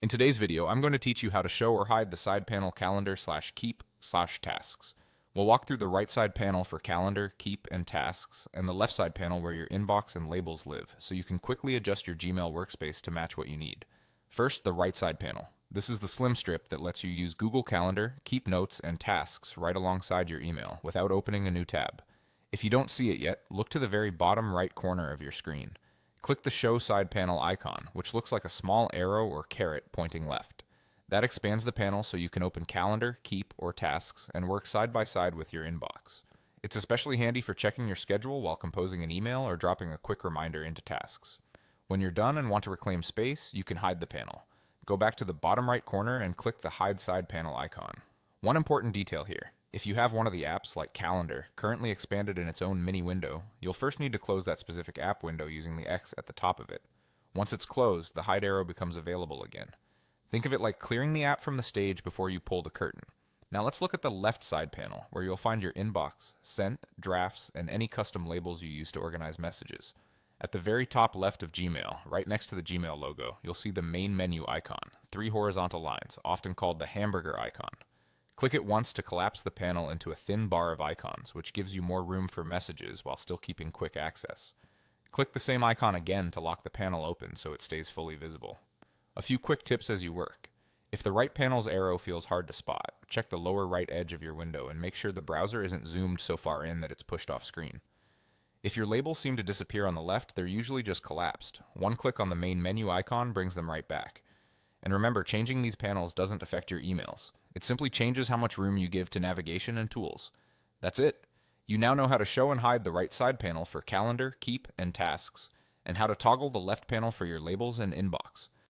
In today's video, I'm going to teach you how to show or hide the side panel calendar/keep/tasks. We'll walk through the right side panel for calendar, keep, and tasks, and the left side panel where your inbox and labels live, so you can quickly adjust your Gmail workspace to match what you need. First, the right side panel. This is the slim strip that lets you use Google Calendar, keep notes, and tasks right alongside your email without opening a new tab. If you don't see it yet, look to the very bottom right corner of your screen. Click the Show Side Panel icon, which looks like a small arrow or caret pointing left. That expands the panel so you can open Calendar, Keep, or Tasks and work side by side with your inbox. It's especially handy for checking your schedule while composing an email or dropping a quick reminder into Tasks. When you're done and want to reclaim space, you can hide the panel. Go back to the bottom right corner and click the Hide Side Panel icon. One important detail here. If you have one of the apps, like Calendar, currently expanded in its own mini window, you'll first need to close that specific app window using the X at the top of it. Once it's closed, the hide arrow becomes available again. Think of it like clearing the app from the stage before you pull the curtain. Now let's look at the left side panel, where you'll find your inbox, sent, drafts, and any custom labels you use to organize messages. At the very top left of Gmail, right next to the Gmail logo, you'll see the main menu icon, 3 horizontal lines, often called the hamburger icon. Click it once to collapse the panel into a thin bar of icons, which gives you more room for messages while still keeping quick access. Click the same icon again to lock the panel open so it stays fully visible. A few quick tips as you work. If the right panel's arrow feels hard to spot, check the lower right edge of your window and make sure the browser isn't zoomed so far in that it's pushed off screen. If your labels seem to disappear on the left, they're usually just collapsed. One click on the main menu icon brings them right back. And remember, changing these panels doesn't affect your emails. It simply changes how much room you give to navigation and tools. That's it. You now know how to show and hide the right side panel for calendar, keep, and tasks, and how to toggle the left panel for your labels and inbox.